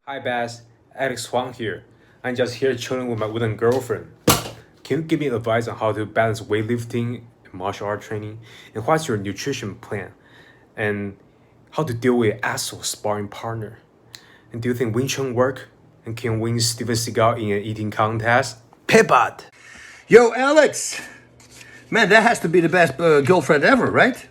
Hi Bas, Alex Huang here. I'm just here chilling with my wooden girlfriend. Can you give me advice on how to balance weightlifting and martial art training? And what's your nutrition plan? And how to deal with asshole sparring partner? And do you think Wing Chun work? And can win Steven Seagal in an eating contest? Pivot! Yo, Alex! Man, that has to be the best girlfriend ever, right?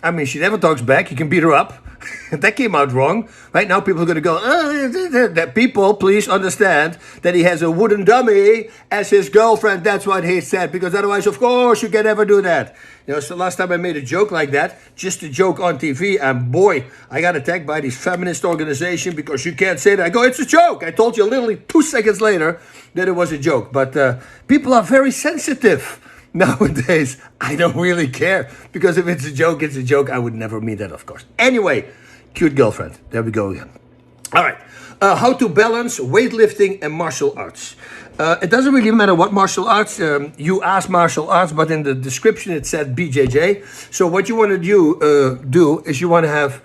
I mean, she never talks back. You can beat her up. That came out wrong. Right now, people are going to go, that people, please understand that he has a wooden dummy as his girlfriend. That's what he said. Because otherwise, of course, you can never do that. So last time I made a joke like that, just a joke on TV, and boy, I got attacked by this feminist organization because you can't say that. I go, it's a joke. I told you literally 2 seconds later that it was a joke. But people are very sensitive. Nowadays, I don't really care because if it's a joke, it's a joke. I would never mean that, of course. Anyway, cute girlfriend. There we go again. All right. How to balance weightlifting and martial arts. It doesn't really matter what martial arts. You asked martial arts, but in the description it said BJJ. So what you want to do is you want to have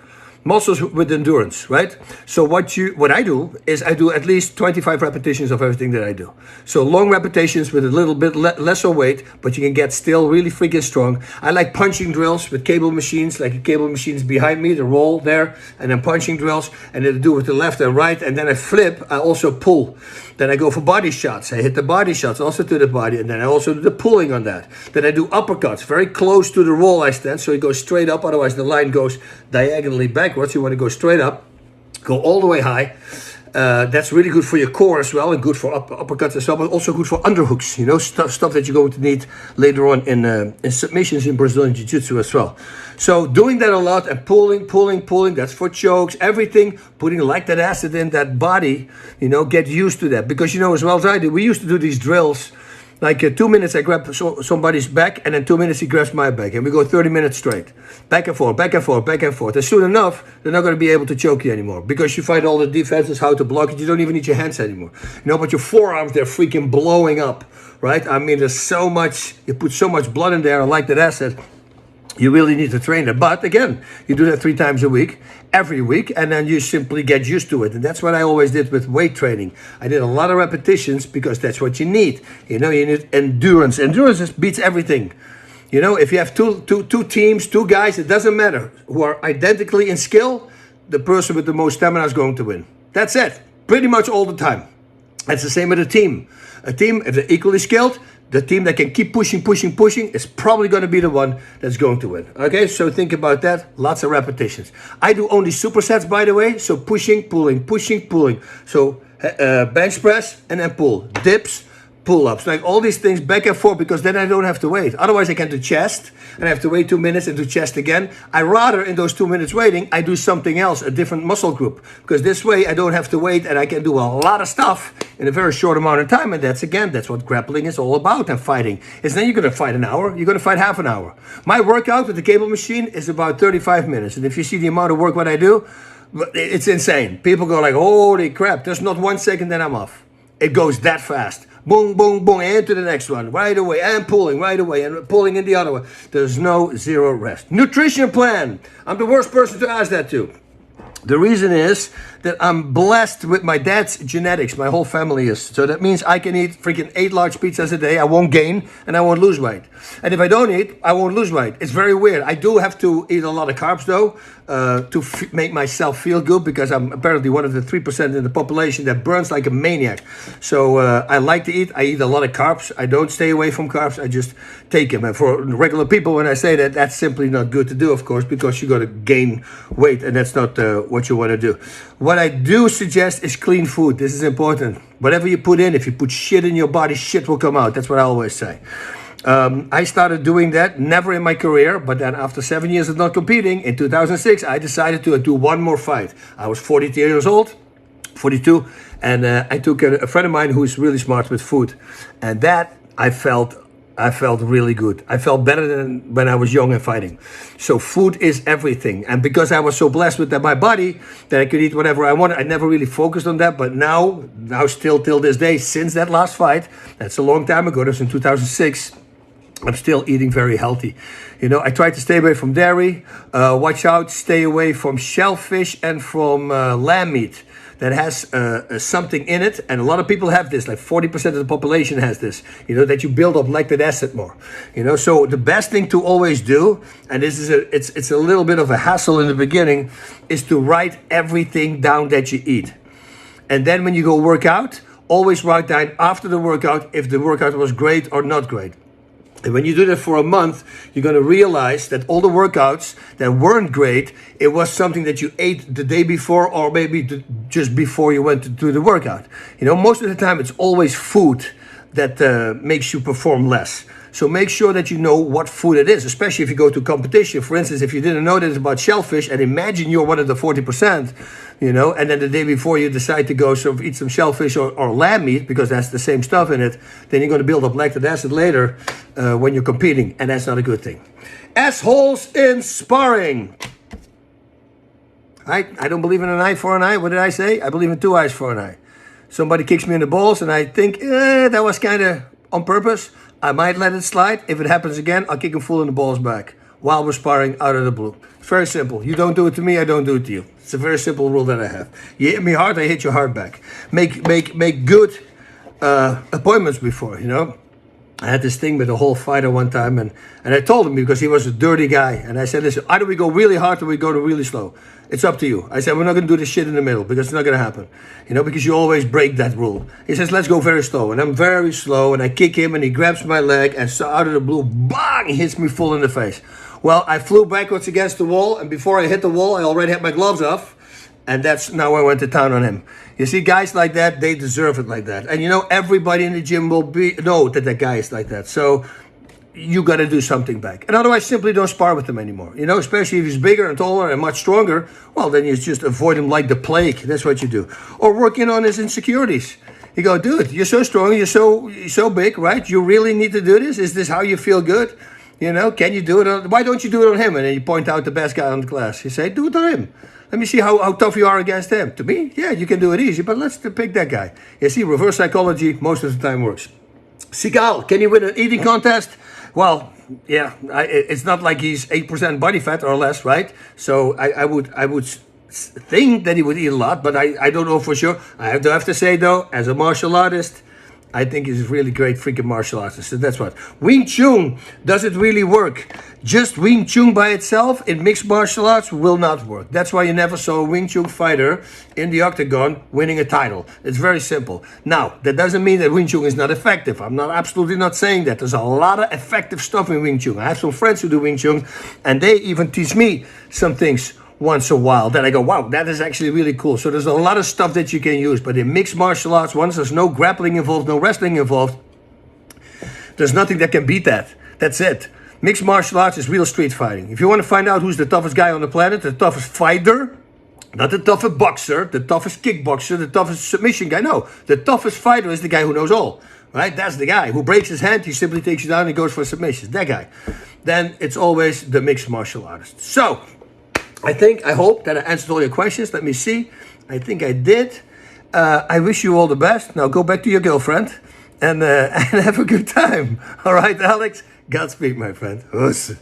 muscles with endurance, right? So what I do is I do at least 25 repetitions of everything that I do. So long repetitions with a little bit lesser weight, but you can get still really freaking strong. I like punching drills with cable machines, like the cable machines behind me, the roll there, and then punching drills, and then I do with the left and right, and then I flip, I also pull. Then I go for body shots. I hit the body shots also to the body, and then I also do the pulling on that. Then I do uppercuts, very close to the roll I stand, so it goes straight up, otherwise the line goes diagonally backwards. You want to go straight up, go all the way high. That's really good for your core as well, and good for uppercuts as well, but also good for underhooks, stuff that you're going to need later on in submissions in Brazilian Jiu-Jitsu as well. So doing that a lot and pulling, that's for chokes, everything, putting lactic acid in that body, get used to that. Because as well as I do, we used to do these drills, like 2 minutes I grab somebody's back, and then 2 minutes he grabs my back, and we go 30 minutes straight. Back and forth, back and forth, back and forth. And soon enough, they're not going to be able to choke you anymore. Because you find all the defenses, how to block it. You don't even need your hands anymore. But your forearms, they're freaking blowing up, right? I mean, there's so much, you put so much blood in there, and like that acid, you really need to train it. But again, you do that 3 times a week, every week, and then you simply get used to it. And that's what I always did with weight training. I did a lot of repetitions because that's what you need. You need endurance. Endurance beats everything. If you have two teams, 2 guys, it doesn't matter, who are identically in skill, the person with the most stamina is going to win. That's it. Pretty much all the time. That's the same with a team. A team, if they're equally skilled, the team that can keep pushing is probably going to be the one that's going to win. Okay, so think about that. Lots of repetitions. I do only supersets, by the way. So pushing, pulling. So bench press and then pull. Dips, pull-ups, like all these things back and forth, because then I don't have to wait. Otherwise I can do chest and I have to wait 2 minutes and do chest again. I rather in those 2 minutes waiting, I do something else, a different muscle group, because this way I don't have to wait and I can do a lot of stuff in a very short amount of time. And that's what grappling is all about, and fighting. It's then you're going to fight an hour, you're going to fight half an hour. My workout with the cable machine is about 35 minutes. And if you see the amount of work what I do, it's insane. People go like, holy crap, there's not 1 second that I'm off. It goes that fast. Boom, boom, boom, and to the next one. Right away, and pulling right away, and pulling in the other one. There's no zero rest. Nutrition plan. I'm the worst person to ask that to. The reason is that I'm blessed with my dad's genetics. My whole family is. So that means I can eat freaking 8 large pizzas a day. I won't gain and I won't lose weight. And if I don't eat, I won't lose weight. It's very weird. I do have to eat a lot of carbs though, to make myself feel good, because I'm apparently one of the 3% in the population that burns like a maniac. So I like to eat. I eat a lot of carbs. I don't stay away from carbs. I just take them. And for regular people, when I say that, that's simply not good to do, of course, because you're going to gain weight, and that's not what you want to do. What I do suggest is clean food. This is important. Whatever you put in, if you put shit in your body, shit will come out. That's what I always say. I started doing that, never in my career, but then after 7 years of not competing, in 2006, I decided to do one more fight. I was 42 years old, 42, and I took a friend of mine who is really smart with food. And that I felt really good. I felt better than when I was young and fighting. So food is everything. And because I was so blessed with my body that I could eat whatever I wanted, I never really focused on that. But now still till this day, since that last fight, that's a long time ago, that was in 2006, I'm still eating very healthy. I try to stay away from dairy. Watch out, stay away from shellfish and from lamb meat. that has something in it, and a lot of people have this, like 40% of the population has this, that you build up lactic acid more. So the best thing to always do, and this is it's a little bit of a hassle in the beginning, is to write everything down that you eat. And then when you go work out, always write down after the workout if the workout was great or not great. And when you do that for a month, you're going to realize that all the workouts that weren't great, it was something that you ate the day before or maybe just before you went to do the workout. Most of the time it's always food that makes you perform less. So make sure that you know what food it is, especially if you go to competition. For instance, if you didn't know that it's about shellfish, and imagine you're one of the 40%, and then the day before you decide to go eat some shellfish or lamb meat, because that's the same stuff in it, then you're going to build up lactic acid later when you're competing, and that's not a good thing. Assholes in sparring. I don't believe in an eye for an eye. What did I say? I believe in 2 eyes for an eye. Somebody kicks me in the balls, and I think, that was kind of on purpose. I might let it slide. If it happens again, I'll kick him full in the balls back while we're sparring out of the blue. It's very simple. You don't do it to me, I don't do it to you. It's a very simple rule that I have. You hit me hard, I hit you hard back. Make good appointments before, I had this thing with a whole fighter one time, and I told him, because he was a dirty guy, and I said, listen, either we go really hard or we go really slow. It's up to you. I said, we're not going to do this shit in the middle, because it's not going to happen. Because you always break that rule. He says, let's go very slow. And I'm very slow, and I kick him, and he grabs my leg, and so out of the blue, bang, he hits me full in the face. Well, I flew backwards against the wall, and before I hit the wall, I already had my gloves off. And that's now I went to town on him. You see, guys like that, they deserve it like that. And everybody in the gym will know that guy is like that. So you got to do something back. And otherwise, simply don't spar with him anymore. Especially if he's bigger and taller and much stronger. Well, then you just avoid him like the plague. That's what you do. Or working on his insecurities. You go, dude, you're so strong, you're so big, right? You really need to do this? Is this how you feel good? Can you do it? Why don't you do it on him? And then you point out the best guy on the class. You say, do it on him. Let me see how tough you are against him. To me, yeah, you can do it easy, but let's pick that guy. You see, reverse psychology most of the time works. Seagal, can you win an eating contest? Well, yeah, it's not like he's 8% body fat or less, right? So I would think that he would eat a lot, but I don't know for sure. I have to say, though, as a martial artist, I think he's a really great freaking martial artist. So that's what. Wing Chun, does it really work? Just Wing Chun by itself in mixed martial arts will not work. That's why you never saw a Wing Chun fighter in the octagon winning a title. It's very simple. Now, that doesn't mean that Wing Chun is not effective. I'm absolutely not saying that. There's a lot of effective stuff in Wing Chun. I have some friends who do Wing Chun, and they even teach me some things once a while that I go, wow, that is actually really cool. So there's a lot of stuff that you can use, but in mixed martial arts, once there's no grappling involved, no wrestling involved, there's nothing that can beat that. That's it. Mixed martial arts is real street fighting. If you want to find out who's the toughest guy on the planet, the toughest fighter, not the toughest boxer, the toughest kickboxer, the toughest submission guy, no, the toughest fighter is the guy who knows all, right? That's the guy who breaks his hand, he simply takes you down and goes for submissions, that guy. Then it's always the mixed martial artist. So I hope that I answered all your questions. Let me see. I think I did. I wish you all the best. Now go back to your girlfriend and have a good time. All right, Alex? Godspeed, my friend. Us.